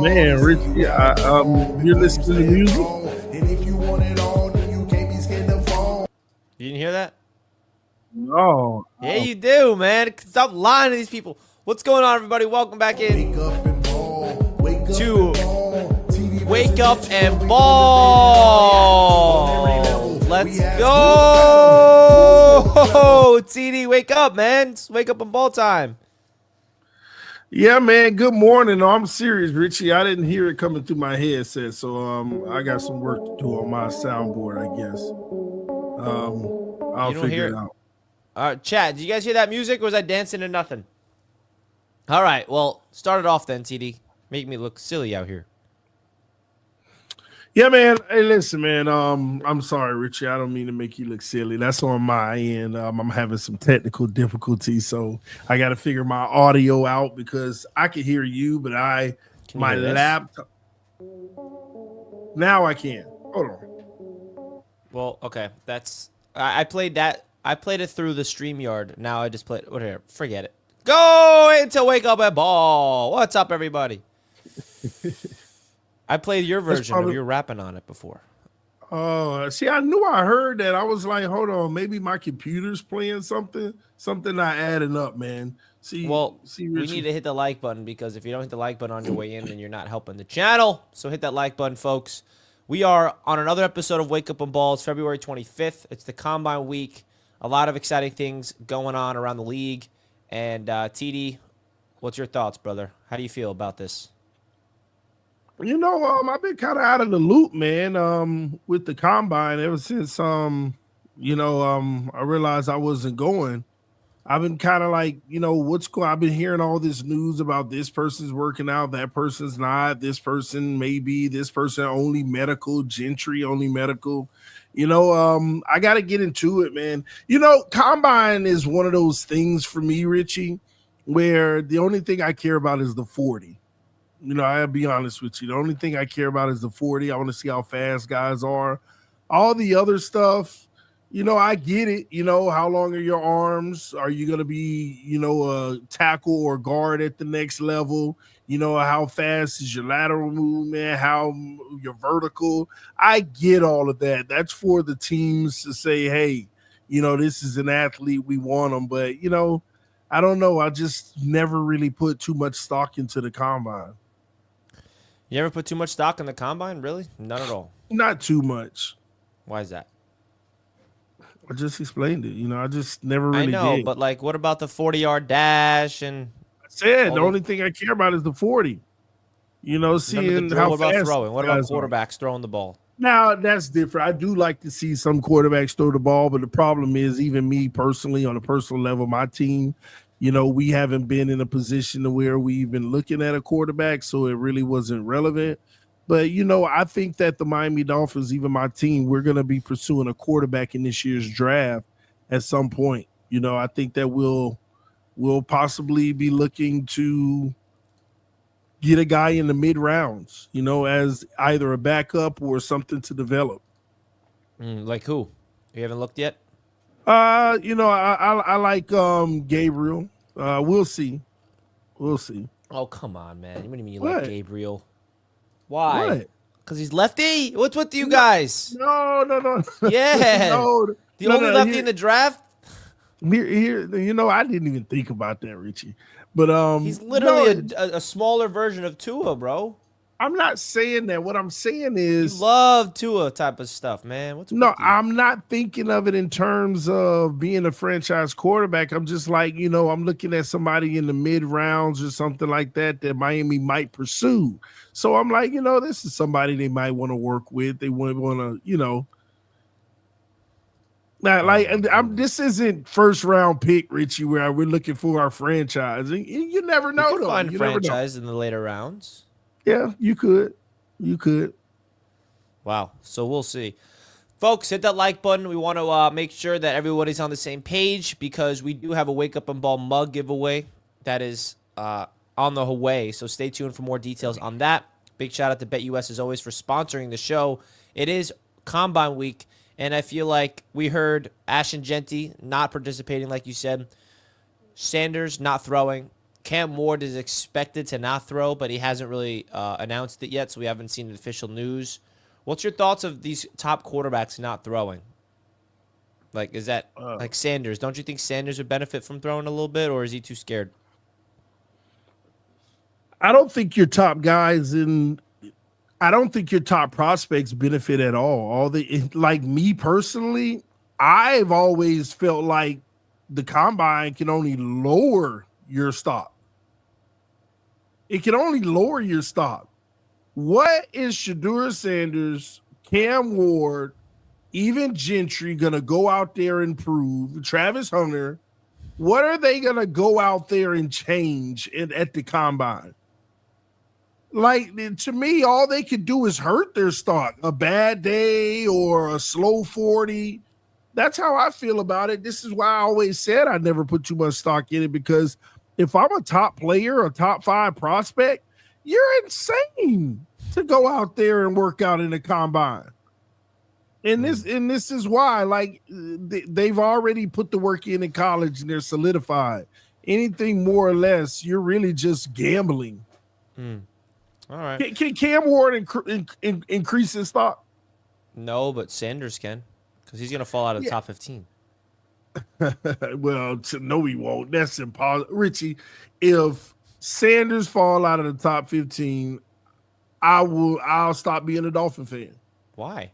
Man, Rich, you're listening to music? You didn't hear that? No. Yeah, you do, man. Stop lying to these people. What's going on, everybody? Welcome back in to Wake Up and Ball. Let's go. TD, wake up, man. It's wake up and ball time. Yeah, man. Good morning. No, I'm serious, Richie. I didn't hear it coming through my headset, so I got some work to do on my soundboard, I guess. I'll figure it out. All right, chat. Did you guys hear that music, or was I dancing to nothing? All right, well, start it off then, TD. Make me look silly out here. Yeah, man. Hey, listen, man. I'm sorry, Richie. I don't mean to make you look silly. That's on my end. I'm having some technical difficulties, so I got to figure my audio out because I can hear you, but my laptop. Now I can. Hold on. Well, okay. I played that. I played it through the StreamYard. Now I just played whatever. Forget it. Go into Wake Up and Ball. What's up, everybody? I played your version of you rapping on it before. Oh, see, I knew I heard that. I was like, hold on, maybe my computer's playing something not adding up, man. See, we need to hit the like button because if you don't hit the like button on your way in, then you're not helping the channel. So hit that like button, folks. We are on another episode of Wake Up and Ball. It's February 25th. It's the Combine Week. A lot of exciting things going on around the league. And TD, what's your thoughts, brother? How do you feel about this? You know, I've been kind of out of the loop, man, with the Combine ever since, I realized I wasn't going. I've been kind of like, what's going on? I've been hearing all this news about this person's working out, that person's not, this person maybe, this person only medical, Gentry only medical. I got to get into it, man. Combine is one of those things for me, Richie, where the only thing I care about is the 40. I'll be honest with you. The only thing I care about is the 40. I want to see how fast guys are. All the other stuff, I get it. How long are your arms? Are you going to be, a tackle or guard at the next level? How fast is your lateral movement? How your vertical? I get all of that. That's for the teams to say, hey, this is an athlete. We want them. But, I don't know. I just never really put too much stock into the Combine. You ever put too much stock in the Combine? Really? None at all? Not too much. Why is that? I just explained it. I just never really did. I know, but what about the 40-yard dash? And I said the only thing I care about is the 40. Seeing how what about fast throwing? What about quarterbacks throwing the ball? Now, that's different. I do like to see some quarterbacks throw the ball, but the problem is even me personally, on a personal level, my team, we haven't been in a position to where we've been looking at a quarterback, so it really wasn't relevant. But, I think that the Miami Dolphins, even my team, we're going to be pursuing a quarterback in this year's draft at some point. I think that we'll possibly be looking to get a guy in the mid rounds, as either a backup or something to develop. Like who? You haven't looked yet? I like Gabriel. We'll see. Oh, come on, man. What do you mean you What? like Gabriel? Why? What? Because he's lefty? What's with you guys? No. Yeah. The only lefty in the draft? Here, I didn't even think about that, Richie. But he's literally a smaller version of Tua, bro. I'm not saying that. What I'm saying is, you love Tua type of stuff, man. What's with you? I'm not thinking of it in terms of being a franchise quarterback. I'm just like, I'm looking at somebody in the mid rounds or something like that Miami might pursue. So I'm like, this is somebody they might want to work with. They want to, Now, this isn't first round pick, Richie, where we're looking for our franchise. You never know. You can find a franchise in the later rounds. Yeah, you could. Wow. So we'll see. Folks, hit that like button. We want to make sure that everybody's on the same page because we do have a Wake Up and Ball mug giveaway that is on the way. So stay tuned for more details on that. Big shout out to BetUS as always for sponsoring the show. It is Combine Week, and I feel like we heard Ashton Genty not participating like you said. Sanders not throwing. Cam Ward is expected to not throw, but he hasn't really announced it yet, so we haven't seen the official news. What's your thoughts of these top quarterbacks not throwing? Like, is that like Sanders? Don't you think Sanders would benefit from throwing a little bit, or is he too scared? I don't think your top guys I don't think your top prospects benefit at all. Like me personally, I've always felt like the combine can only lower your stock. It can only lower your stock. What is Shedeur Sanders, Cam Ward, even Gentry gonna go out there and prove? Travis Hunter, what are they gonna go out there and change at the combine? Like, to me, all they could do is hurt their stock. A bad day or a slow 40. That's how I feel about it. This is why I always said I never put too much stock in it, because if I'm a top player, a top 5 prospect, you're insane to go out there and work out in the combine. And this is why, like, they've already put the work in college and they're solidified. Anything more or less, you're really just gambling. All right. Can Cam Ward increase his stock? No, but Sanders can, because he's gonna fall out of the top 15. Well, no, he won't. That's impossible, Richie. If Sanders fall out of the top 15, I'll stop being a Dolphin fan. Why?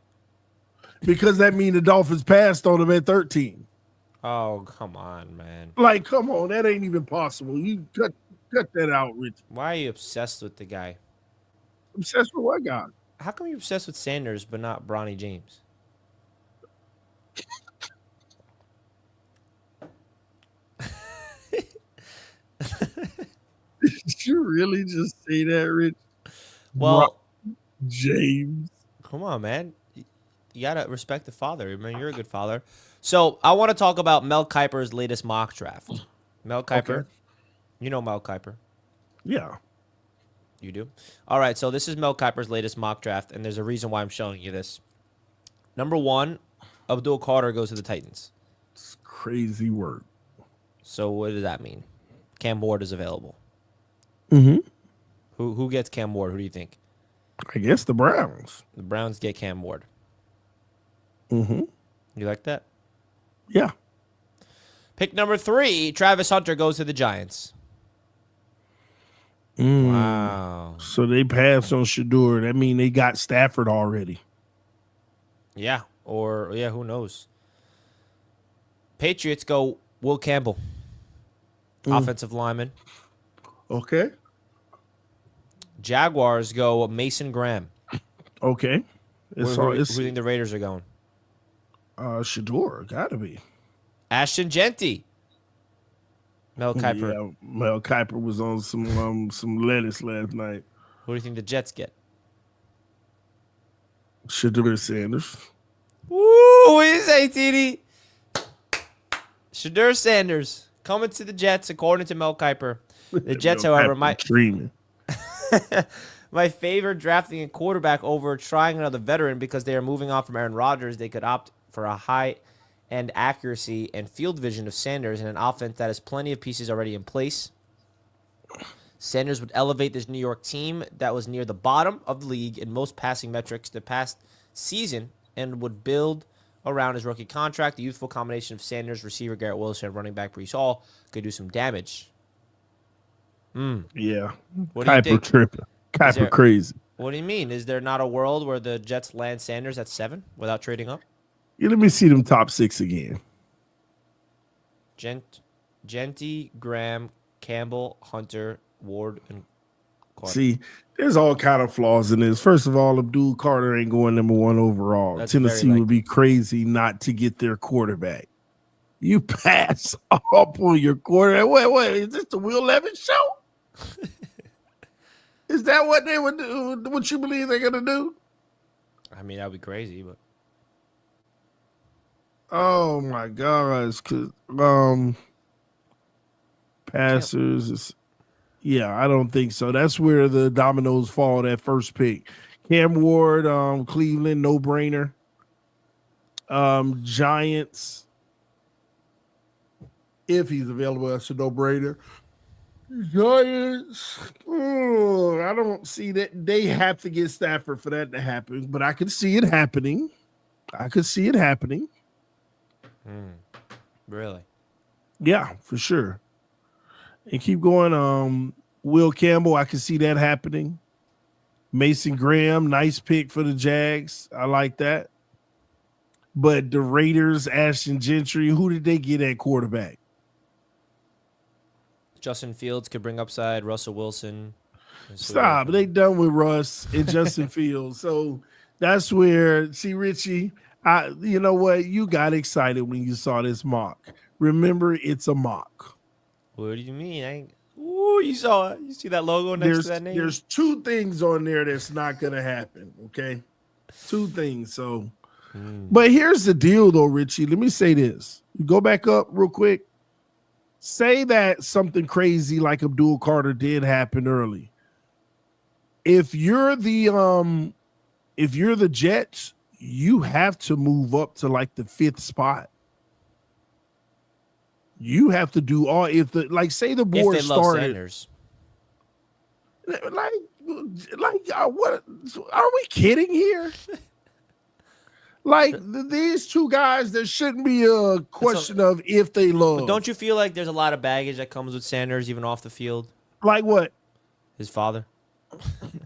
Because that means the Dolphins passed on him at 13. Oh, come on, man. Like, come on, that ain't even possible. You cut that out, Richie. Why are you obsessed with the guy? Obsessed with what guy? How come you're obsessed with Sanders but not Bronny James? Did you really just say that, Rich? Well, James. Come on, man. You gotta respect the father. I mean, you're a good father. So I want to talk about Mel Kiper's latest mock draft. Mel Kiper. Okay. You know Mel Kiper. Yeah. You do? All right, so this is Mel Kiper's latest mock draft, and there's a reason why I'm showing you this. Number 1, Abdul Carter goes to the Titans. It's crazy work. So what does that mean? Cam Ward is available. Mm-hmm. Who gets Cam Ward? Who do you think? I guess the Browns. The Browns get Cam Ward. Mm-hmm. You like that? Yeah. Pick number 3, Travis Hunter goes to the Giants. Wow. So they passed on Shedeur. That means they got Stafford already. Yeah. Or, who knows? Patriots go Will Campbell. Offensive lineman. Okay. Jaguars go Mason Graham. Okay. Who do you think the Raiders are going? Shedeur, gotta be. Ashton Genty. Mel Kiper. Yeah, Mel Kiper was on some lettuce last night. Who do you think the Jets get? Shedeur Sanders. Woo! What do you say, TD? Shedeur Sanders coming to the Jets, according to Mel Kiper. The Jets, however, my favorite drafting a quarterback over trying another veteran because they are moving on from Aaron Rodgers. They could opt for a high-end accuracy and field vision of Sanders in an offense that has plenty of pieces already in place. Sanders would elevate this New York team that was near the bottom of the league in most passing metrics the past season and would build around his rookie contract. The youthful combination of Sanders, receiver Garrett Wilson, and running back Breece Hall could do some damage. Yeah. What do you think? Tripping. Kiper crazy. What do you mean? Is there not a world where the Jets land Sanders at 7 without trading up? Yeah, let me see them top 6 again. Genty, Graham, Campbell, Hunter, Ward, and Carter. See, there's all kind of flaws in this. First of all, Abdul Carter ain't going number 1 overall. That's Tennessee would be crazy not to get their quarterback. You pass up on your quarterback. Wait, is this the Will Levis show? Is that what they would do? What you believe they're gonna do? I mean, that would be crazy, but oh my gosh, because passers is, yeah, I don't think so. That's where the dominoes fall. That first pick, Cam Ward, Cleveland, no brainer. Giants, if he's available, that's a no brainer. Giants. I don't see that. They have to get Stafford for that to happen, but I can see it happening. I could see it happening. Really? Yeah, for sure. And keep going. Will Campbell, I can see that happening. Mason Graham, nice pick for the Jags. I like that. But the Raiders, Ashton Gentry, who did they get at quarterback? Justin Fields could bring upside. Russell Wilson. Stop. They done with Russ and Justin Fields. So that's where, see, Richie, you know what? You got excited when you saw this mock. Remember, it's a mock. What do you mean? You saw it. You see that logo next to that name? There's two things on there that's not going to happen, okay? Two things. So, but here's the deal, though, Richie. Let me say this. You go back up real quick. Say that something crazy like Abdul Carter did happen early. If you're the Jets, you have to move up to like the 5th spot. You have to do all say the board started. Sanders. What are we kidding here? These two guys, there shouldn't be a question of if they love. But don't you feel like there's a lot of baggage that comes with Sanders even off the field? Like what? His father.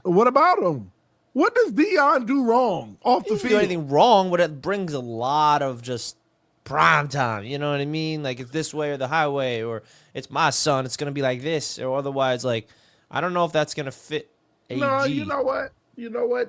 What about him? What does Dion do wrong off the field? He didn't do anything wrong, but it brings a lot of just prime time. You know what I mean? Like it's this way or the highway, or it's my son. It's gonna be like this, or otherwise, like I don't know if that's gonna fit. AG. No, you know what?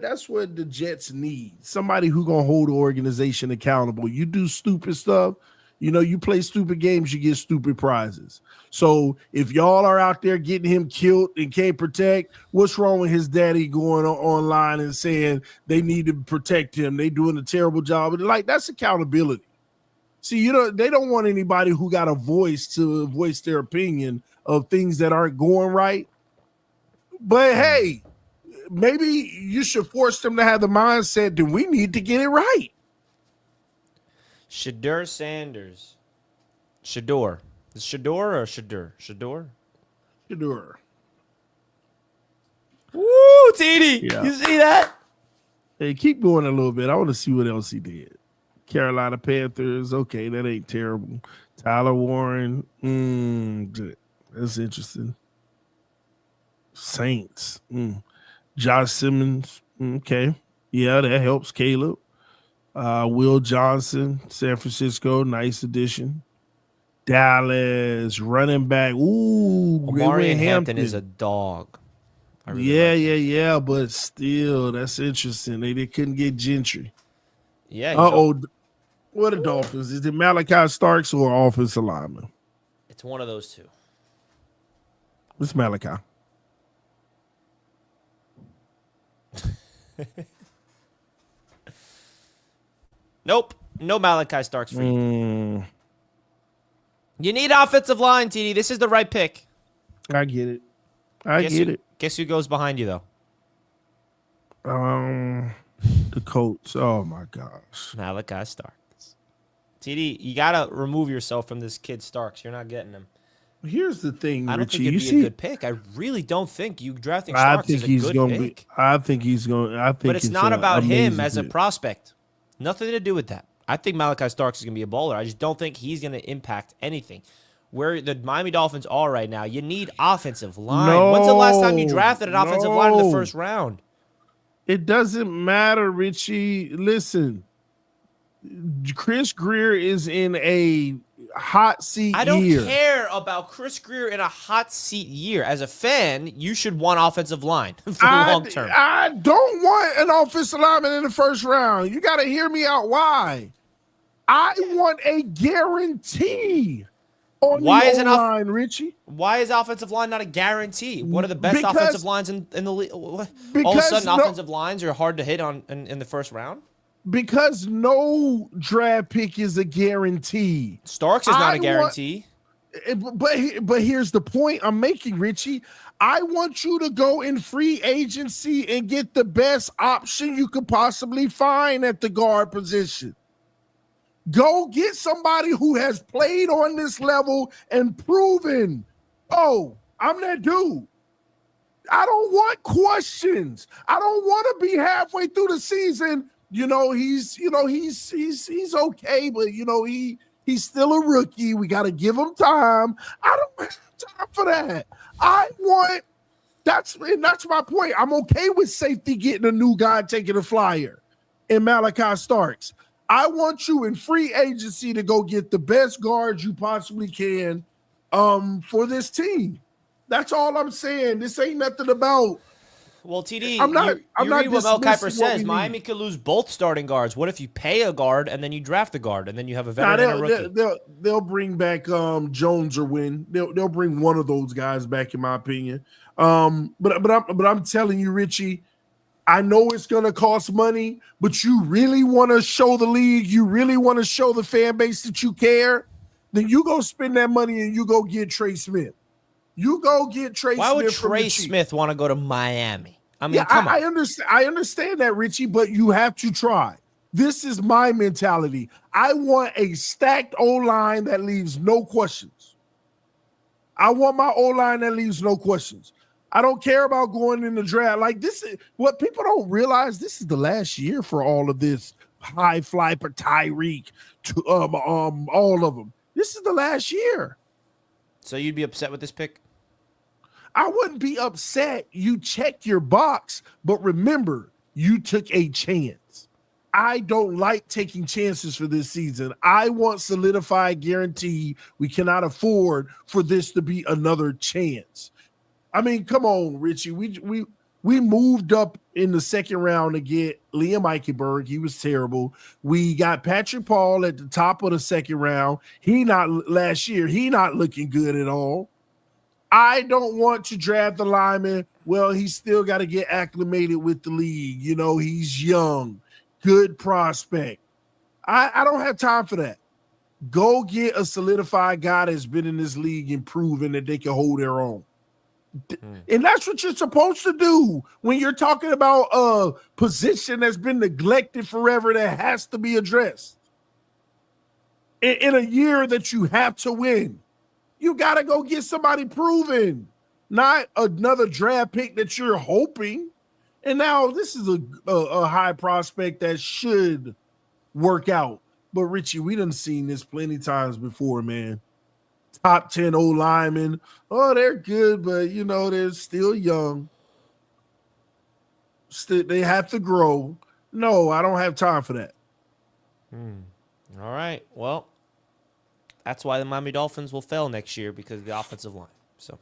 That's what the Jets need. Somebody who gonna hold the organization accountable. You do stupid stuff. You play stupid games, you get stupid prizes. So if y'all are out there getting him killed and can't protect, what's wrong with his daddy going online and saying they need to protect him? They doing a terrible job. That's accountability. See, they don't want anybody who got a voice to voice their opinion of things that aren't going right. But hey, maybe you should force them to have the mindset that we need to get it right. Shedeur Sanders. Shedeur. Is Shedeur or Shedeur? Shedeur? Shedeur. Woo, TD. Yeah. You see that? Hey, keep going a little bit. I want to see what else he did. Carolina Panthers. Okay, that ain't terrible. Tyler Warren. That's interesting. Saints. Josh Simmons. Okay. Yeah, that helps Caleb. Will Johnson, San Francisco. Nice addition. Dallas, running back. Ooh, Amari Hampton is a dog. Really yeah. But still, that's interesting. They couldn't get Gentry. Yeah. What are the Dolphins? Is it Malachi Starks or offensive lineman? It's one of those two. It's Malachi. Nope. No Malachi Starks for you. You need offensive line, TD. This is the right pick. I get it. I get it. Guess who goes behind you, though? The Colts. Oh, my gosh. Malachi Starks. TD, you got to remove yourself from this kid Starks. You're not getting him. Here's the thing, Richie. I don't think it'd be a good pick. I really don't think you drafting Starks is a good pick. I think he's going to. But it's not about him as a prospect. Nothing to do with that. I think Malachi Starks is going to be a baller. I just don't think he's going to impact anything. Where the Miami Dolphins are right now, you need offensive line. When's the last time you drafted an offensive line in the first round? It doesn't matter, Richie. Listen, Chris Greer is in a hot seat I don't year. care about Chris Greer in a hot seat year. As a fan, you should want offensive line for the long term. I don't want an offensive lineman in the first round. You got to hear me out. Why? I want a guarantee on the O-line, Richie. Why is offensive line not a guarantee? What are the best offensive lines in the league? All of a sudden, offensive lines are hard to hit on in the first round? Because no draft pick is a guarantee. Starks is not a guarantee. But here's the point I'm making, Richie. I want you to go in free agency and get the best option you could possibly find at the guard position. Go get somebody who has played on this level and proven, I'm that dude. I don't want questions. I don't want to be halfway through the season. He's okay, but he's still a rookie. We got to give him time. I don't have time for that. That's my point. I'm okay with safety getting a new guy taking a flyer in Malachi Starks. I want you in free agency to go get the best guards you possibly can for this team. That's all I'm saying. This ain't nothing about. Well, TD, I'm not read what Mel Kiper dismissing what says. we Miami need. could lose both starting guards. What if you pay a guard and then you draft a guard and then you have a veteran and a rookie? They'll bring back Jones or Wynn. They'll bring one of those guys back, in my opinion. But I'm telling you, Richie, I know it's gonna cost money, but you really want to show the league, you really want to show the fan base that you care, then you go spend that money and you go get Trey Smith. You go get Trey Smith. Why would from Trey the Chiefs. Smith want to go to Miami? I mean, Yeah, come on. I understand that, Richie, but you have to try. This is my mentality. I want a stacked O-line that leaves no questions. I want my O-line that leaves no questions. I don't care about going in the draft. Like, this is what people don't realize. This is the last year for all of this high fly for Tyreek to all of them. This is the last year. So you'd be upset with this pick? I wouldn't be upset. You checked your box, but remember, you took a chance. I don't like taking chances for this season. I want solidified guarantee. We cannot afford for this to be another chance. I mean, come on, Richie. We moved up in the second round to get Liam Eichenberg. He was terrible. We got Patrick Paul at the top of the second round. Last year, he not looking good at all. I don't want to draft the lineman. Well, he's still got to get acclimated with the league. He's young, good prospect. I don't have time for that. Go get a solidified guy that's been in this league and proven that they can hold their own. And that's what you're supposed to do when you're talking about a position that's been neglected forever that has to be addressed. In a year that you have to win, you got to go get somebody proven, not another draft pick that you're hoping. And now this is a high prospect that should work out. But Richie, we done seen this plenty times before, man. Top 10 old linemen. Oh, they're good, but they're still young. They have to grow. No, I don't have time for that. All right. Well, that's why the Miami Dolphins will fail next year, because of the offensive line. So,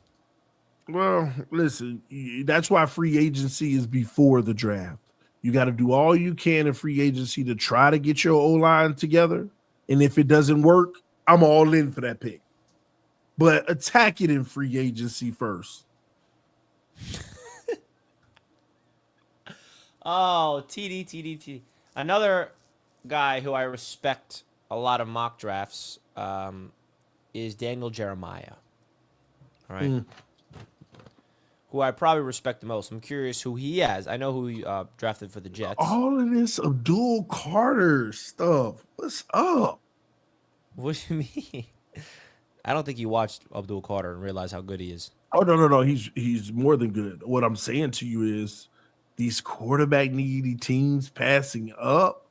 well, listen, that's why free agency is before the draft. You got to do all you can in free agency to try to get your O-line together. And if it doesn't work, I'm all in for that pick. But attack it in free agency first. Oh, TD. Another guy who I respect a lot of mock drafts is Daniel Jeremiah. All right. Who I probably respect the most. I'm curious who he has. I know who he drafted for the Jets. All of this Abdul Carter stuff. What's up? What do you mean? I don't think you watched Abdul Carter and realized how good he is. Oh, no. He's more than good. What I'm saying to you is these quarterback needy teams passing up.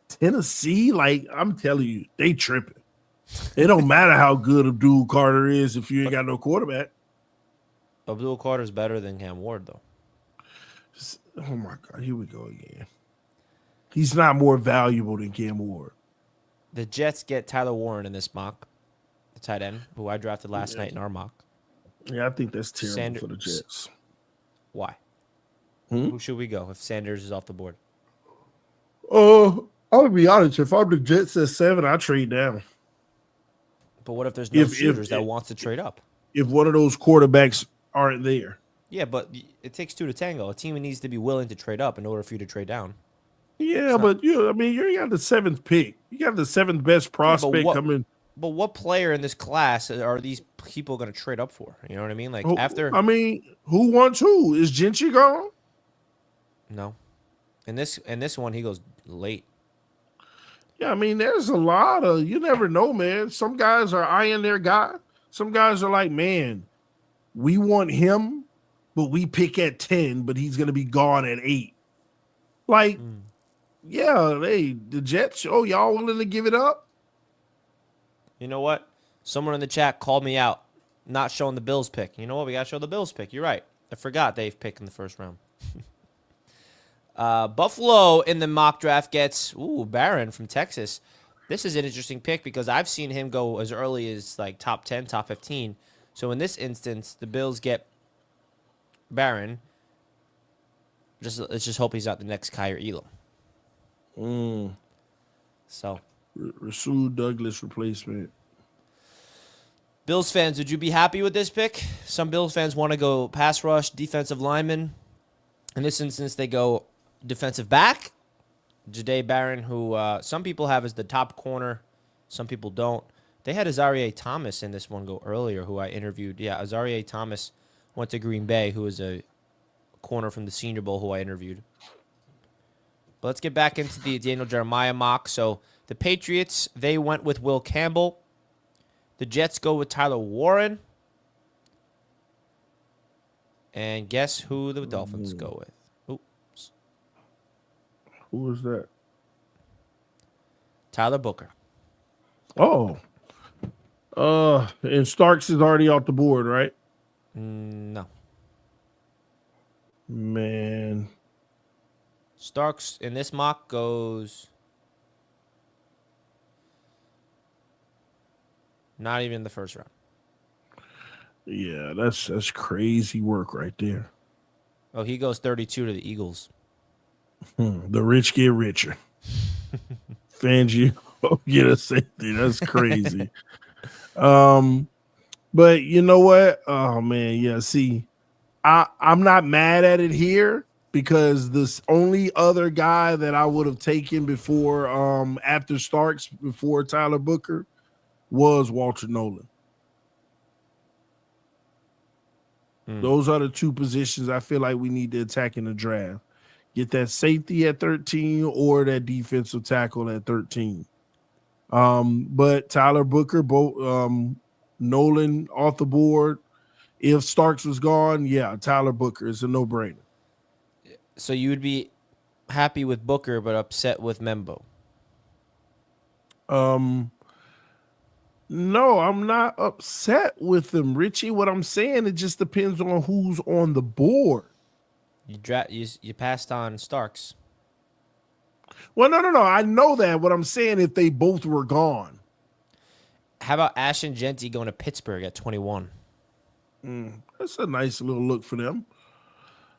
Tennessee, like I'm telling you, they tripping. It don't matter how good Abdul Carter is if you ain't got no quarterback. Abdul Carter's better than Cam Ward, though. Oh, my God. Here we go again. He's not more valuable than Cam Ward. The Jets get Tyler Warren in this mock, the tight end, who I drafted last night in our mock. Yeah, I think that's terrible for the Jets. Why? Who should we go if Sanders is off the board? I'll be honest. If I'm the Jets at 7, I trade down. But what if there's no shooters that wants to trade up? If one of those quarterbacks aren't there. Yeah, but it takes 2 to tango. A team needs to be willing to trade up in order for you to trade down. Yeah, but you got the 7th pick. You got the 7th best prospect coming. But what player in this class are these people going to trade up for? You know what I mean? Like after. I mean, who wants who? Is Gentry gone? No. In this one, he goes late. Yeah, I mean, there's a lot of, you never know, man. Some guys are eyeing their guy. Some guys are like, man, we want him, but we pick at 10, but he's going to be gone at 8. Like, yeah, hey, the Jets, y'all willing to give it up? You know what? Someone in the chat called me out, not showing the Bills pick. You know what? We got to show the Bills pick. You're right. I forgot they've picked in the first round. Buffalo in the mock draft gets, Barron from Texas. This is an interesting pick because I've seen him go as early as like top 10, top 15. So in this instance, the Bills get Barron. Let's just hope he's not the next Kyer Elam. So Rasul Douglas replacement. Bills fans, would you be happy with this pick? Some Bills fans want to go pass rush, defensive lineman. In this instance, they go defensive back. Jahdae Barron, who some people have as the top corner, some people don't. They had Azareye'h Thomas in this one go earlier, who I interviewed. Yeah, Azareye'h Thomas went to Green Bay, who was a corner from the Senior Bowl, who I interviewed. But let's get back into the Daniel Jeremiah mock. So the Patriots, they went with Will Campbell. The Jets go with Tyler Warren. And guess who the Dolphins go with? Oops. Who was that? Tyler Booker. Oh. And Starks is already off the board, right? No. Man. Starks in this mock goes not even in the first round. Yeah, that's crazy work right there. Oh, he goes 32 to the Eagles. The rich get richer. Fangio get a safety. That's crazy. But you know what? Oh man, yeah. See, I'm not mad at it here because this only other guy that I would have taken before after Starks before Tyler Booker was Walter Nolan. Those are the two positions I feel like we need to attack in the draft. Get that safety at 13 or that defensive tackle at 13. But Tyler Booker, both Nolan off the board. If Starks was gone, yeah, Tyler Booker is a no-brainer. So you would be happy with Booker but upset with Membo? No, I'm not upset with them, Richie. What I'm saying, it just depends on who's on the board. You passed on Starks. Well, no. I know that. What I'm saying, if they both were gone. How about Ashton Genty going to Pittsburgh at 21? That's a nice little look for them.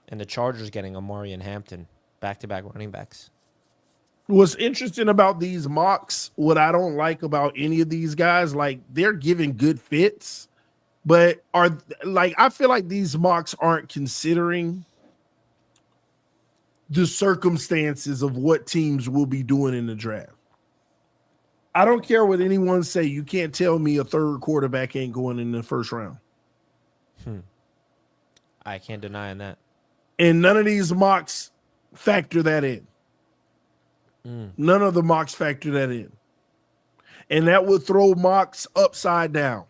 And the Chargers getting Amari and Hampton, back-to-back running backs. What's interesting about these mocks, what I don't like about any of these guys, like they're giving good fits, but I feel like these mocks aren't considering the circumstances of what teams will be doing in the draft. I don't care what anyone say. You can't tell me a third quarterback ain't going in the first round. I can't deny that. And none of these mocks factor that in. None of the mocks factor that in. And that would throw mocks upside down.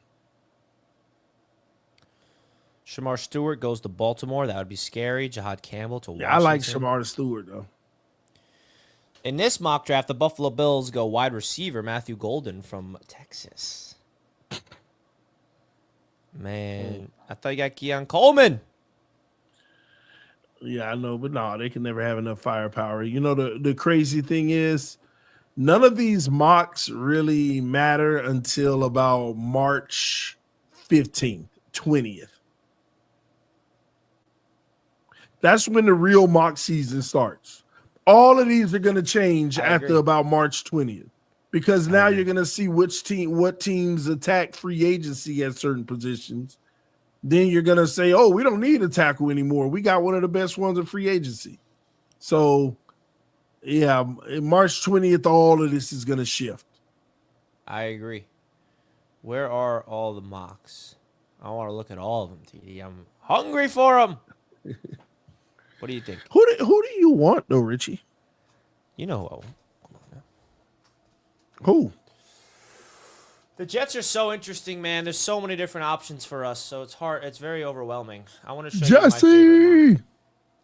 Shamar Stewart goes to Baltimore. That would be scary. Jahad Campbell to Washington. Yeah, I like Shamar Stewart, though. In this mock draft, the Buffalo Bills go wide receiver Matthew Golden from Texas. Man, I thought you got Keon Coleman. Yeah, I know, but no, they can never have enough firepower. You know, the crazy thing is none of these mocks really matter until about March 15th, 20th. That's when the real mock season starts. All of these are going to change after about March 20th because now you're going to see what teams attack free agency at certain positions. Then you're going to say, oh, we don't need a tackle anymore. We got one of the best ones in free agency. So, yeah, March 20th, all of this is going to shift. I agree. Where are all the mocks? I want to look at all of them, TD. I'm hungry for them. What do you think? Who do you want, though, Richie? You know who I want. Come on now. Who? The Jets are so interesting, man. There's so many different options for us, so it's hard. It's very overwhelming. I want to show you my favorite mock. Jesse.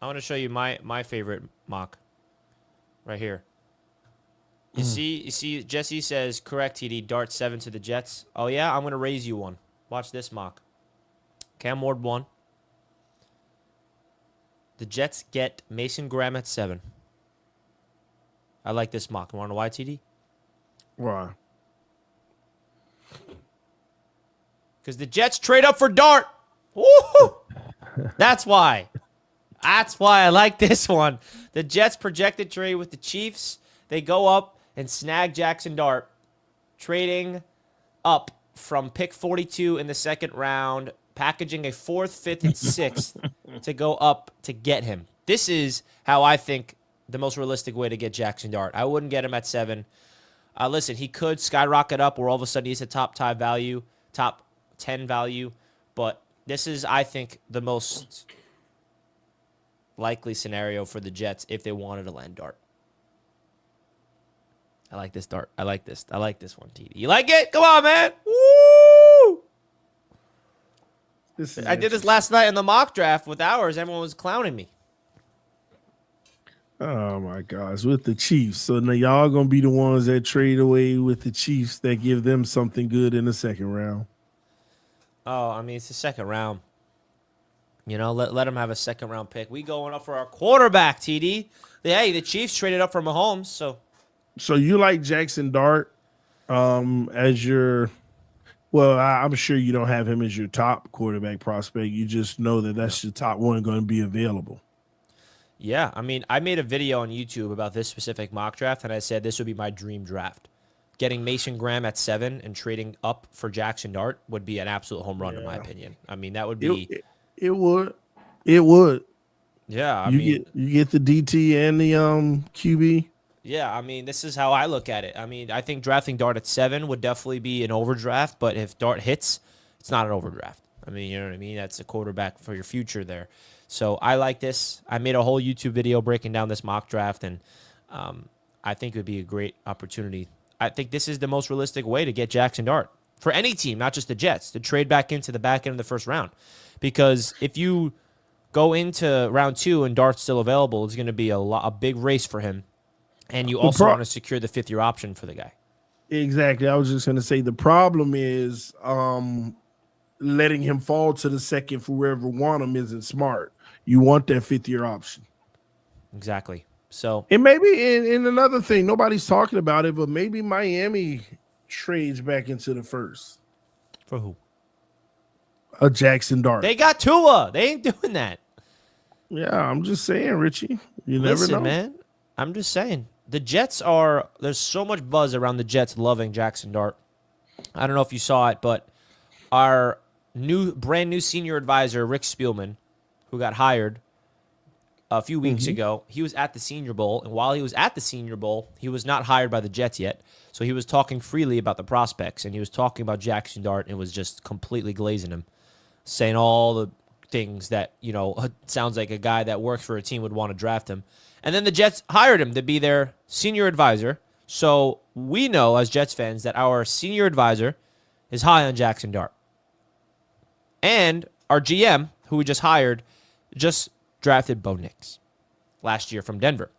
I want to show you my favorite mock right here. You see, Jesse says, correct, TD, Dart 7 to the Jets. Oh, yeah? I'm going to raise you one. Watch this mock. Cam Ward 1. The Jets get Mason Graham at 7. I like this mock. You want to know why, TD? Why? Because the Jets trade up for Dart. Woo! That's why. That's why I like this one. The Jets projected trade with the Chiefs. They go up and snag Jackson Dart, trading up from pick 42 in the second round, packaging a 4th, 5th, and 6th to go up to get him. This is how I think the most realistic way to get Jackson Dart. I wouldn't get him at 7. Listen, he could skyrocket up where all of a sudden he's a top 10 value, but this is, I think, the most likely scenario for the Jets if they wanted to land Dart. I like this Dart. I like this one, TD. You like it? Come on, man. Woo! I did this last night in the mock draft with ours. Everyone was clowning me. Oh my gosh, with the Chiefs. So now y'all gonna be the ones that trade away with the Chiefs that give them something good in the second round. Oh, I mean, it's the second round. You know, let them have a second round pick. We going up for our quarterback, TD. Hey, the Chiefs traded up for Mahomes, so. So you like Jackson Dart as your, well, I'm sure you don't have him as your top quarterback prospect. You just know that that's your top one going to be available. Yeah, I mean, I made a video on YouTube about this specific mock draft, and I said this would be my dream draft. Getting Mason Graham at 7 and trading up for Jackson Dart would be an absolute home run, in my opinion. I mean, that would be. It would. It would. Yeah, you get the DT and the QB. Yeah, I mean, this is how I look at it. I mean, I think drafting Dart at 7 would definitely be an overdraft, but if Dart hits, it's not an overdraft. I mean, you know what I mean? That's a quarterback for your future there. So I like this. I made a whole YouTube video breaking down this mock draft, and I think it would be a great opportunity. I think this is the most realistic way to get Jackson Dart for any team, not just the Jets, to trade back into the back end of the first round. Because if you go into round 2 and Dart's still available, it's going to be a big race for him. And you also want to secure the 5th-year option for the guy. Exactly. I was just going to say the problem is letting him fall to the second for whoever want him isn't smart. You want that 5th-year option. Exactly. So, and maybe in another thing, nobody's talking about it, but maybe Miami trades back into the first. For who? A Jackson Dart. They got Tua. They ain't doing that. Yeah, I'm just saying, Richie. You never know, man. I'm just saying. The Jets there's so much buzz around the Jets loving Jackson Dart. I don't know if you saw it, but our brand new senior advisor, Rick Spielman, who got hired a few weeks ago, he was at the Senior Bowl. And while he was at the Senior Bowl, he was not hired by the Jets yet. So he was talking freely about the prospects, and he was talking about Jackson Dart and was just completely glazing him, saying all the things that, you know, sounds like a guy that works for a team would want to draft him. And then the Jets hired him to be their senior advisor. So we know as Jets fans that our senior advisor is high on Jackson Dart. And our GM, who we just hired, just drafted Bo Nix last year from Denver.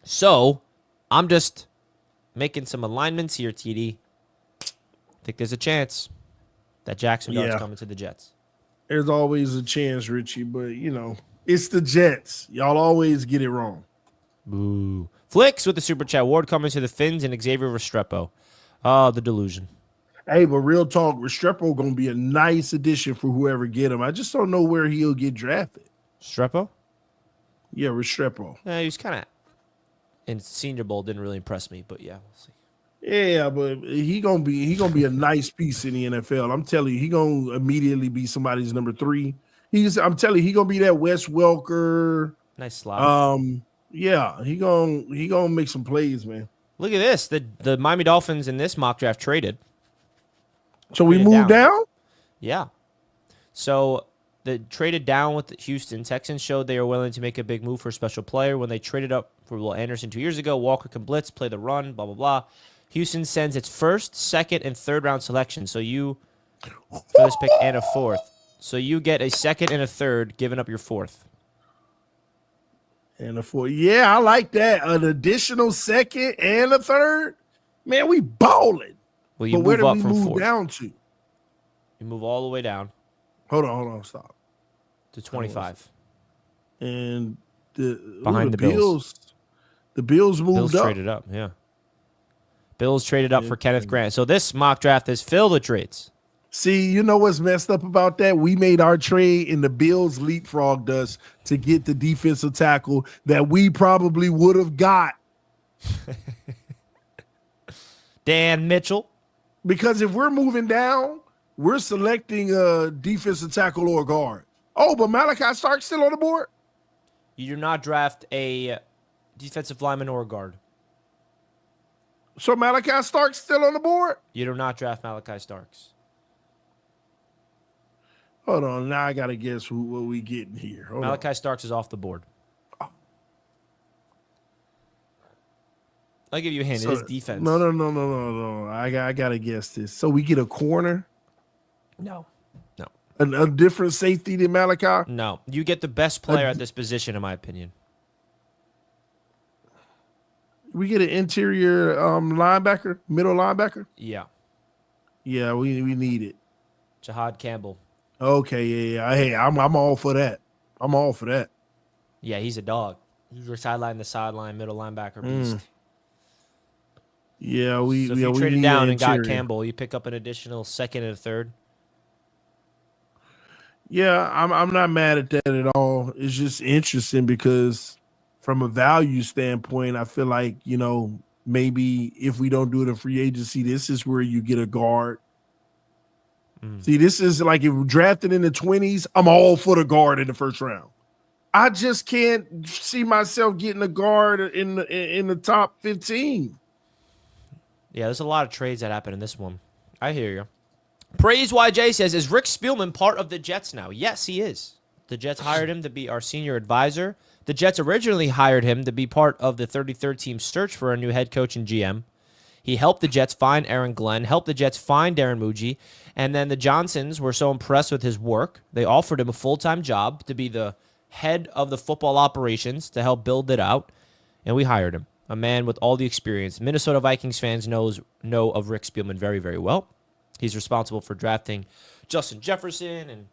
So I'm just making some alignments here, TD. I think there's a chance that Jackson Dart's coming to the Jets. There's always a chance, Richie, but, you know, it's the Jets. Y'all always get it wrong. Boo. Flicks with the Super Chat. Ward coming to the Finns and Xavier Restrepo. Oh, the delusion. Hey, but real talk, Restrepo going to be a nice addition for whoever get him. I just don't know where he'll get drafted. Restrepo? Yeah, Restrepo. Yeah, he was kind of in Senior Bowl. Didn't really impress me, but yeah, we'll see. Yeah, but he gonna be a nice piece in the NFL. I'm telling you, he gonna immediately be somebody's number 3. I'm telling you, he gonna be that Wes Welker. Nice slot. Yeah, he gonna make some plays, man. Look at this. The Miami Dolphins in this mock draft traded. So we moved down? Yeah. So they traded down with the Houston. Texans showed they were willing to make a big move for a special player when they traded up for Will Anderson 2 years ago. Walker can blitz, play the run, blah, blah, blah. Houston sends its first, second, and third round selection. So you, for this pick, and a fourth. So you get a second and a third, giving up your fourth. And a fourth. Yeah, I like that. An additional second and a third. Man, we balling. Well, you but where move did up we from move fourth. down to? You move all the way down. Hold on, stop. To 25. And Behind the Bills. The Bills moved Bills up. Traded up, yeah. Bills traded up for Kenneth Grant. So this mock draft is filled with trades. See, you know what's messed up about that? We made our trade and the Bills leapfrogged us to get the defensive tackle that we probably would have got. Dan Mitchell. Because if we're moving down, we're selecting a defensive tackle or a guard. Oh, but Malachi Stark's still on the board? You do not draft a defensive lineman or a guard. So Malachi Stark's still on the board? You do not draft Malachi Starks. Hold on. Now I got to guess what we getting here. Hold Malachi on. Starks is off the board. I'll give you a hint. So, it is defense. No. I got to guess this. So we get a corner? No. A different safety than Malachi? No. You get the best player at this position, in my opinion. We get an interior linebacker, middle linebacker? Yeah. Yeah, we need it. Jahad Campbell. Okay, yeah. Hey, I'm all for that. I'm all for that. Yeah, he's a dog. He's your sideline to sideline, middle linebacker beast. Yeah, So if you we traded need down an and got interior. Campbell, you pick up an additional second and a third. Yeah, I'm not mad at that at all. It's just interesting because from a value standpoint, I feel like, maybe if we don't do it in free agency, this is where you get a guard. See, this is like if we're drafted in the 20s, I'm all for the guard in the first round. I just can't see myself getting a guard in the top 15. Yeah, there's a lot of trades that happen in this one. I hear you. Praise YJ says, is Rick Spielman part of the Jets now? Yes, he is. The Jets hired him to be our senior advisor. The Jets originally hired him to be part of the 33rd team search for a new head coach and GM. He helped the Jets find Aaron Glenn, helped the Jets find Darren Muji, and then the Johnsons were so impressed with his work, they offered him a full-time job to be the head of the football operations to help build it out, and we hired him, a man with all the experience. Minnesota Vikings fans know of Rick Spielman very, very well. He's responsible for drafting Justin Jefferson and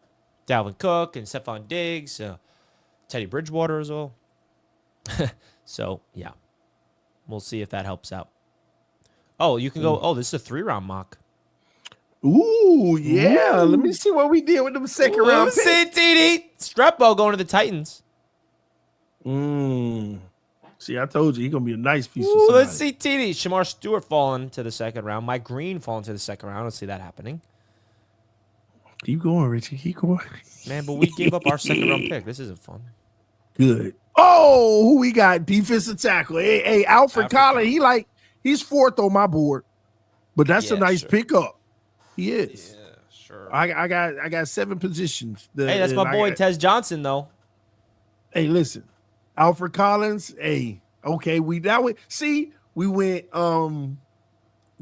Dalvin Cook and Stephon Diggs, Teddy Bridgewater as well. So, yeah. We'll see if that helps out. Oh, you can go, this is a 3-round mock. Ooh, yeah. Let me see what we did with them second round picks. TD. Strepbo going to the Titans. See, I told you he's going to be a nice piece of Ooh, somebody. let's see TD. Shamar Stewart falling to the second round. Mike Green falling to the second round. I don't see that happening. Keep going, Richie. Keep going. Man, but we gave up our second round pick. This isn't fun. Good. Oh, who we got? Defensive tackle. Hey, Alfred Collins. He's fourth on my board. But that's a nice pickup. He is. Yeah, sure. I got 7 positions. Hey, that's my boy Tez Johnson, though. Hey, listen. Alfred Collins. Hey, okay. We went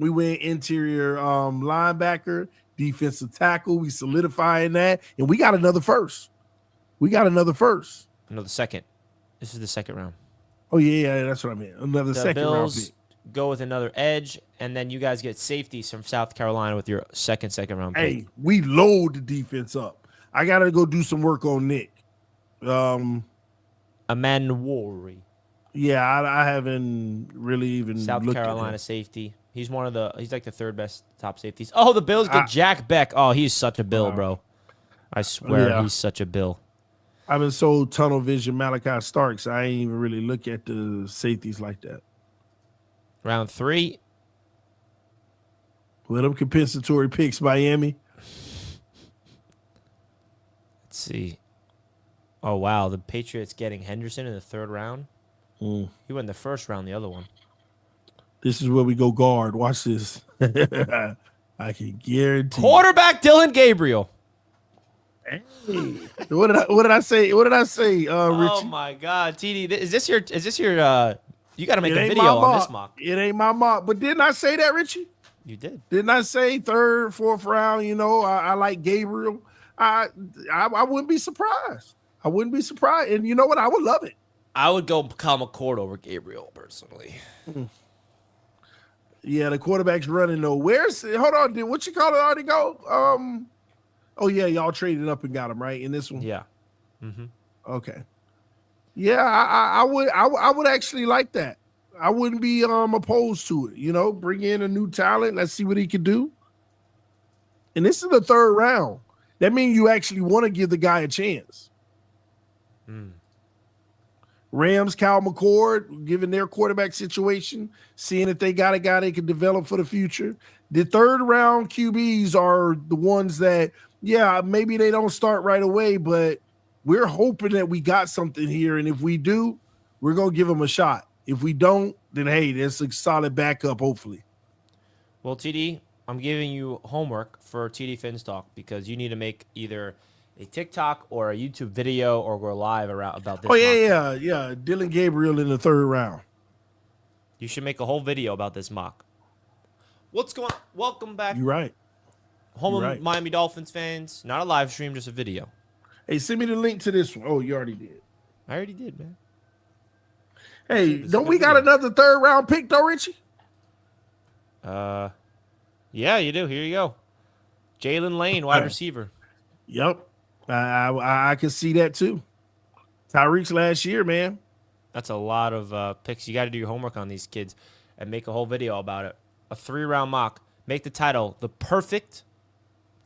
interior linebacker, defensive tackle. We solidifying that, and we got another first. Another second. This is the second round. Oh yeah, that's what I meant. Another The second round Bills pick. go with another edge, and then you guys get safeties from South Carolina with your second round pick. Hey, we load the defense up. I gotta go do some work on Nick. Amanwari. Yeah, I haven't really even South looked Carolina at him. safety. He's like the third best top safeties. Oh, the Bills get Jack Beck. Oh, he's such a Bill, bro. I swear he's such a Bill. I've been so tunnel vision Malachi Starks. I ain't even really look at the safeties like that. Round 3. With them compensatory picks, Miami. Let's see. Oh, wow. The Patriots getting Henderson in the 3rd round. He went in the 1st round, the other one. This is where we go guard. Watch this. I can guarantee. Quarterback Dylan Gabriel. Hey, what did I say? What did I say, Richie? Oh my God, TD, is this your You got to make It a ain't video my on this mock. It ain't my mock. But didn't I say that, Richie? You did. Didn't I say third, fourth round? You know, I like Gabriel. I wouldn't be surprised. I wouldn't be surprised. And you know what? I would love it. I would go Kyle McCord over Gabriel personally. Yeah, the quarterback's running though. Hold on, did what you call it already go? Oh yeah, y'all traded up and got him right in this one. Yeah. Mm-hmm. Okay. Yeah, I would actually like that. I wouldn't be opposed to it. You know, bring in a new talent. Let's see what he can do. And this is the third round. That means you actually want to give the guy a chance. Rams, Kyle McCord, given their quarterback situation, seeing if they got a guy they can develop for the future. The third round QBs are the ones that, yeah, maybe they don't start right away, but we're hoping that we got something here. And if we do, we're going to give them a shot. If we don't, then hey, there's a solid backup, hopefully. Well, TD, I'm giving you homework for TD Fins Talk because you need to make either a TikTok or a YouTube video or go live about this. Oh, yeah. Dylan Gabriel in the third round. You should make a whole video about this mock. What's going on? Welcome back. You're right. Home of Miami Dolphins fans. Not a live stream, just a video. Hey, send me the link to this one. Oh, you already did. I already did, man. Hey, don't we got another third round pick though, Richie? Yeah, you do. Here you go. Jalen Lane, wide receiver. Yep. I can see that too. Tyreek's last year, man. That's a lot of picks. You got to do your homework on these kids and make a whole video about it. A 3-round mock. Make the title the perfect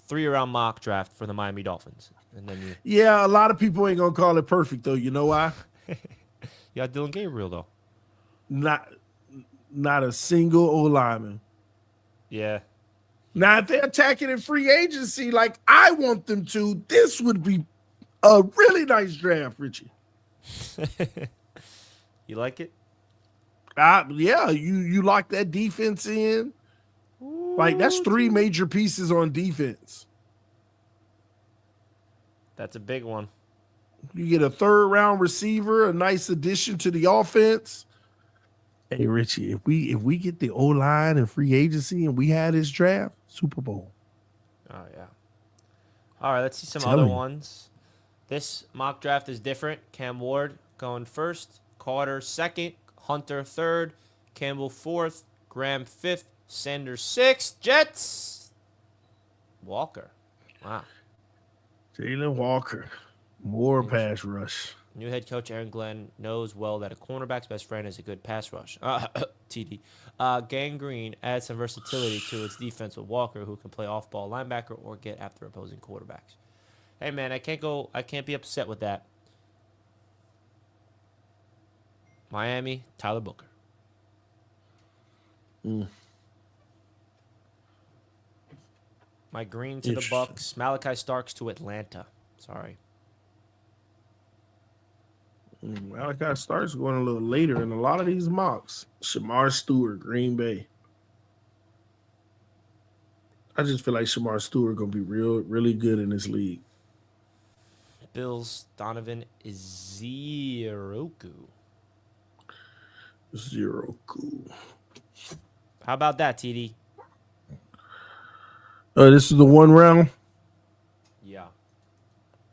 3-round mock draft for the Miami Dolphins. And then yeah, a lot of people ain't gonna call it perfect though. You know why? You got Dylan Gabriel though. Not a single O lineman. Yeah. Now, if they're attacking in free agency like I want them to, this would be a really nice draft, Richie. You like it? Yeah, you lock that defense in. Like, that's 3 major pieces on defense. That's a big one. You get a 3rd-round receiver, a nice addition to the offense. Hey, Richie, if we get the O-line and free agency and we had this draft, Super Bowl. Oh, yeah. All right, let's see some other ones. This mock draft is different. Cam Ward going first, Carter second, Hunter third, Campbell fourth, Graham fifth, Sanders sixth, Jets, Walker. Wow. Jalen Walker, more pass rush. New head coach Aaron Glenn knows well that a cornerback's best friend is a good pass rush. TD. Gang Green adds some versatility to its defense with Walker, who can play off-ball linebacker or get after opposing quarterbacks. Hey man, I can't be upset with that. Miami, Tyler Booker. Mike Green to the Bucks. Malachi Starks to Atlanta. Sorry. Malachi Starks going a little later in a lot of these mocks. Shamar Stewart, Green Bay. I just feel like Shamar Stewart going to be really good in this league. Bills, Donovan Iziroku. How about that, TD? This is the 1 round? Yeah.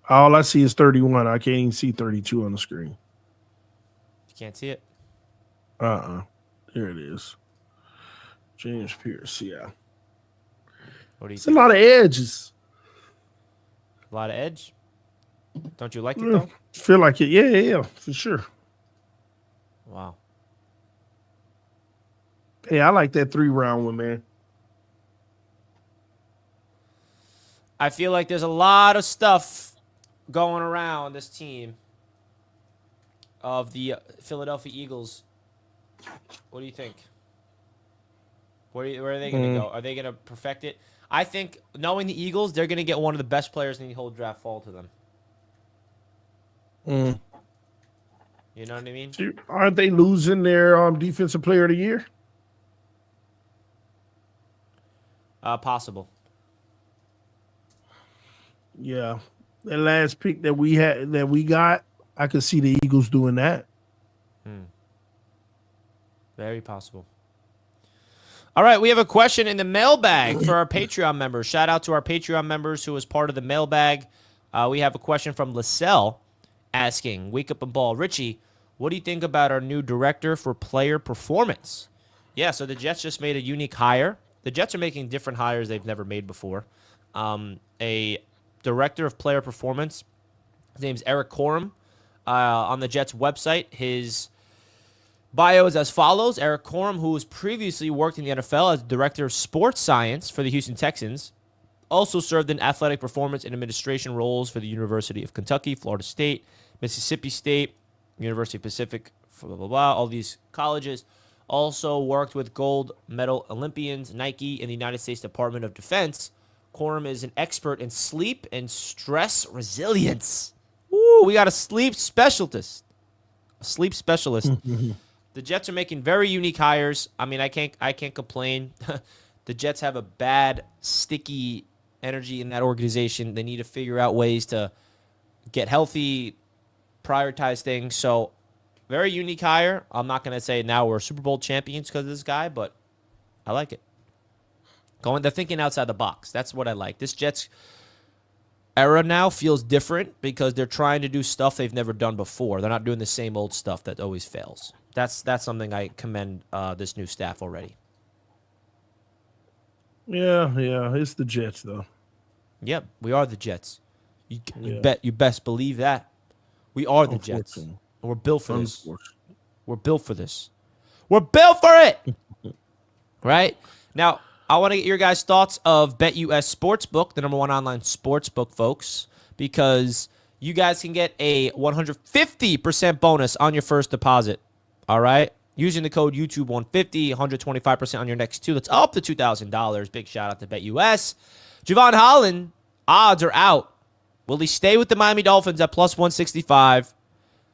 All I see is 31. I can't even see 32 on the screen. You can't see it? There it is. James Pierce, yeah. What do you It's think? a lot of edges. A lot of edge? Don't you like it, though? Feel like it. Yeah, for sure. Wow. Hey, I like that 3-round one, man. I feel like there's a lot of stuff going around this team of the Philadelphia Eagles. What do you think? Where are they going to go? Are they going to perfect it? I think, knowing the Eagles, they're going to get one of the best players in the whole draft fall to them. You know what I mean? Aren't they losing their defensive player of the year? Possible. Yeah. That last pick that we got, I could see the Eagles doing that. Very possible. All right, we have a question in the mailbag for our Patreon members. Shout out to our Patreon members who was part of the mailbag. We have a question from LaSalle asking, Wake Up and Ball, Richie, what do you think about our new director for player performance? Yeah, so the Jets just made a unique hire. The Jets are making different hires they've never made before. A director of player performance. His name's Eric Corum. On the Jets website, his bio is as follows. Eric Corum, who has previously worked in the NFL as director of sports science for the Houston Texans, also served in athletic performance and administration roles for the University of Kentucky, Florida State, Mississippi State, University of Pacific, blah, blah, blah, all these colleges. Also worked with gold medal Olympians, Nike, and the United States Department of Defense. Corum is an expert in sleep and stress resilience. Ooh, we got a sleep specialist. A sleep specialist. The Jets are making very unique hires. I mean, I can't complain. The Jets have a bad, sticky energy in that organization. They need to figure out ways to get healthy, prioritize things. So, very unique hire. I'm not going to say now we're Super Bowl champions because of this guy, but I like it. They're thinking outside the box. That's what I like. This Jets era now feels different because they're trying to do stuff they've never done before. They're not doing the same old stuff that always fails. That's something I commend this new staff already. Yeah, it's the Jets though. Yep, we are the Jets. You best believe that. We are the Jets. And we're built for this. We're built for this. We're built for it. Right? Now, I want to get your guys' thoughts of BetUS Sportsbook, the #1 online sportsbook, folks, because you guys can get a 150% bonus on your first deposit. All right? Using the code YouTube150, 125% on your next two. That's up to $2,000. Big shout out to BetUS. Jevon Holland, odds are out. Will he stay with the Miami Dolphins at plus 165?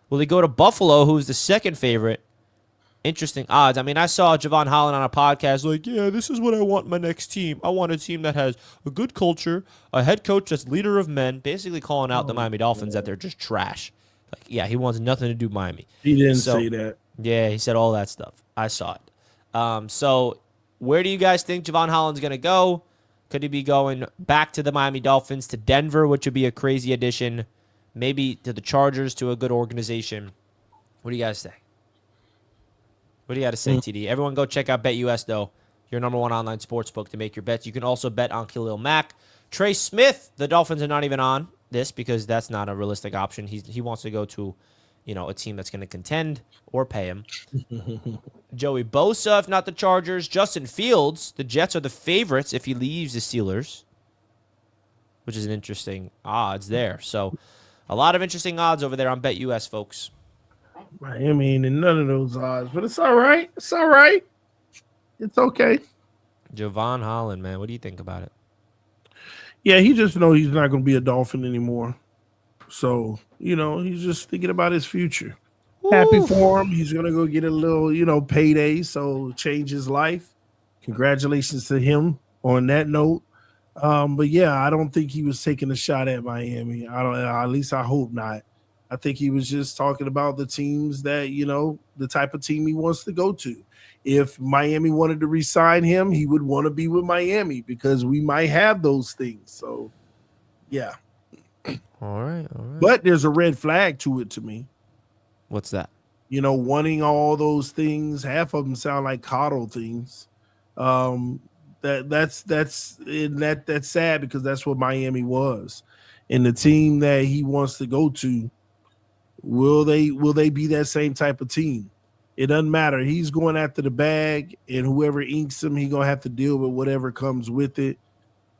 Will he go to Buffalo, who's the second favorite? Interesting odds. I mean, I saw Jevon Holland on a podcast like, yeah, this is what I want my next team. I want a team that has a good culture, a head coach that's leader of men, basically calling out the Miami Dolphins that they're just trash. Like, yeah, he wants nothing to do with Miami. He didn't say that. Yeah, he said all that stuff. I saw it. So where do you guys think Jevon Holland's going to go? Could he be going back to the Miami Dolphins, to Denver, which would be a crazy addition, maybe to the Chargers, to a good organization? What do you guys think? What do you got to say, TD? Everyone go check out BetUS, though, your #1 online sportsbook to make your bets. You can also bet on Khalil Mack. Trey Smith, the Dolphins are not even on this because that's not a realistic option. He wants to go to, a team that's going to contend or pay him. Joey Bosa, if not the Chargers. Justin Fields, the Jets are the favorites if he leaves the Steelers, which is an interesting odds there. So a lot of interesting odds over there on BetUS, folks. Miami ain't in none of those odds, but it's all right. It's all right. It's okay. Jevon Holland, man, what do you think about it? Yeah, he just knows he's not going to be a Dolphin anymore. So, he's just thinking about his future. Ooh. Happy for him. He's going to go get a little, payday, so change his life. Congratulations to him on that note. But, yeah, I don't think he was taking a shot at Miami. At least I hope not. I think he was just talking about the teams that, the type of team he wants to go to. If Miami wanted to re-sign him, he would want to be with Miami because we might have those things. So, yeah. All right. But there's a red flag to it to me. What's that? Wanting all those things. Half of them sound like coddle things. That's sad because that's what Miami was. And the team that he wants to go to, will they be that same type of team? It doesn't matter. He's going after the bag, and whoever inks him, he's gonna have to deal with whatever comes with it.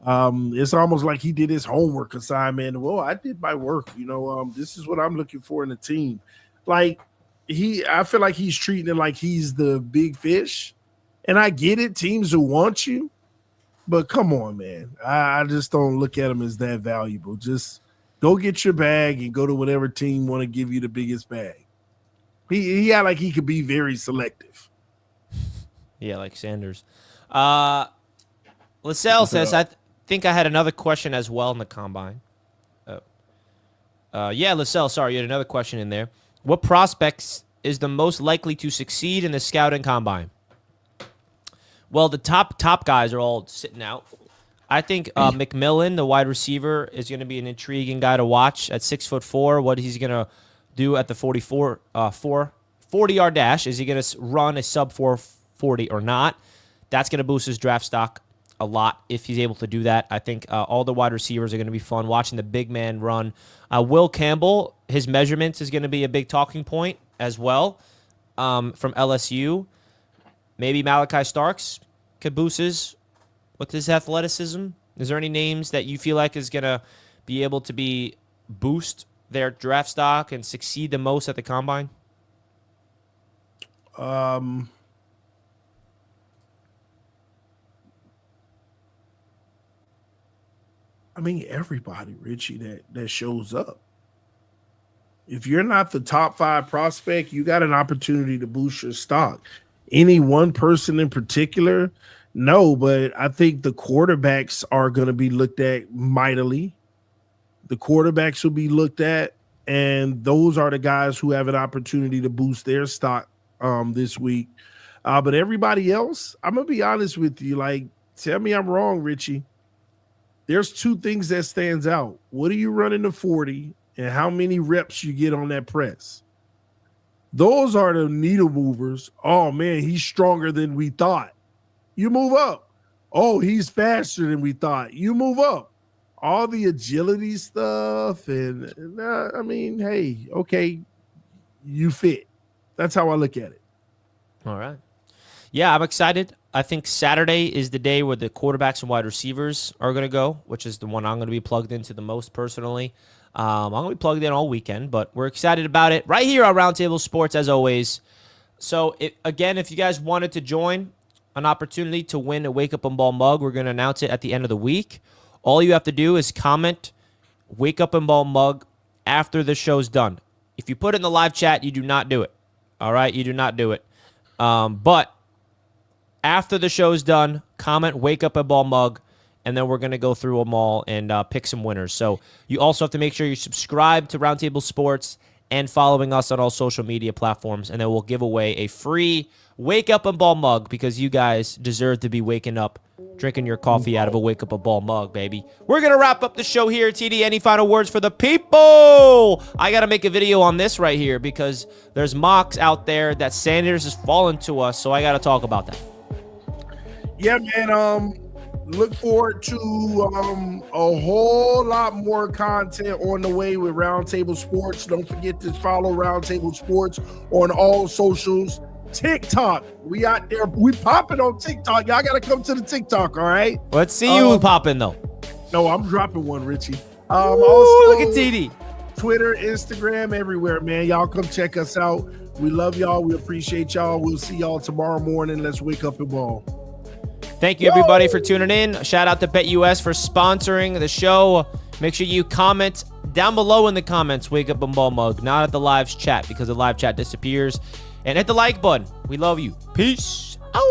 It's almost like he did his homework assignment. Well, I did my work. This is what I'm looking for in a team. Like I feel like he's treating it like he's the big fish, and I get it. Teams will want you, but come on, man. I just don't look at him as that valuable. Just go get your bag and go to whatever team want to give you the biggest bag. He had like he could be very selective. Yeah, like Sanders. LaSalle says, I think I had another question as well in the combine. Yeah, LaSalle, sorry, you had another question in there. What prospects is the most likely to succeed in the scouting combine? Well, the top guys are all sitting out. I think McMillan, the wide receiver, is going to be an intriguing guy to watch at 6'4". What he's going to do at the 40-yard dash? Is he going to run a sub 440 or not? That's going to boost his draft stock a lot if he's able to do that. I think all the wide receivers are going to be fun watching the big man run. Will Campbell, his measurements is going to be a big talking point as well from LSU. Maybe Malachi Starks could boost with his athleticism. Is there any names that you feel like is going to be able to boost their draft stock and succeed the most at the combine? I mean, everybody, Richie, that shows up. If you're not the top 5 prospect, you got an opportunity to boost your stock. Any one person in particular, no, but I think the quarterbacks are going to be looked at mightily. The quarterbacks will be looked at, and those are the guys who have an opportunity to boost their stock this week. But everybody else, I'm going to be honest with you. Like, tell me I'm wrong, Richie. There's 2 things that stands out. What are you running the 40 and how many reps you get on that press? Those are the needle movers. Oh, man, he's stronger than we thought. You move up. Oh, he's faster than we thought. You move up. All the agility stuff and I mean, hey, okay, you fit. That's how I look at it. All right. Yeah, I'm excited. I think Saturday is the day where the quarterbacks and wide receivers are going to go, which is the one I'm going to be plugged into the most personally. I'm going to be plugged in all weekend, but we're excited about it right here on Roundtable Sports, as always. So, again, if you guys wanted to join an opportunity to win a Wake Up and Ball mug, we're going to announce it at the end of the week. All you have to do is comment Wake Up and Ball mug after the show's done. If you put it in the live chat, you do not do it. All right? You do not do it. But after the show's done, comment Wake Up and Ball mug, and then we're going to go through them all and pick some winners. So you also have to make sure you subscribe to Roundtable Sports and following us on all social media platforms, and then we'll give away a free Wake Up and Ball mug because you guys deserve to be waking up, drinking your coffee out of a Wake Up and Ball mug, baby. We're going to wrap up the show here. TD, any final words for the people? I got to make a video on this right here because there's mocks out there that Sanders is falling to us, so I got to talk about that. Yeah, man. Look forward to a whole lot more content on the way with Roundtable Sports. Don't forget to follow Roundtable Sports on all socials. TikTok, we out there. We popping on TikTok. Y'all got to come to the TikTok, all right? Let's see you popping, though. No, I'm dropping one, Richie. Ooh, also, look at TD. Twitter, Instagram, everywhere, man. Y'all come check us out. We love y'all. We appreciate y'all. We'll see y'all tomorrow morning. Let's wake up and ball. Thank you, everybody, for tuning in. Shout out to BetUS for sponsoring the show. Make sure you comment down below in the comments, Wake Up and Ball mug, not at the live chat because the live chat disappears. And hit the like button. We love you. Peace out.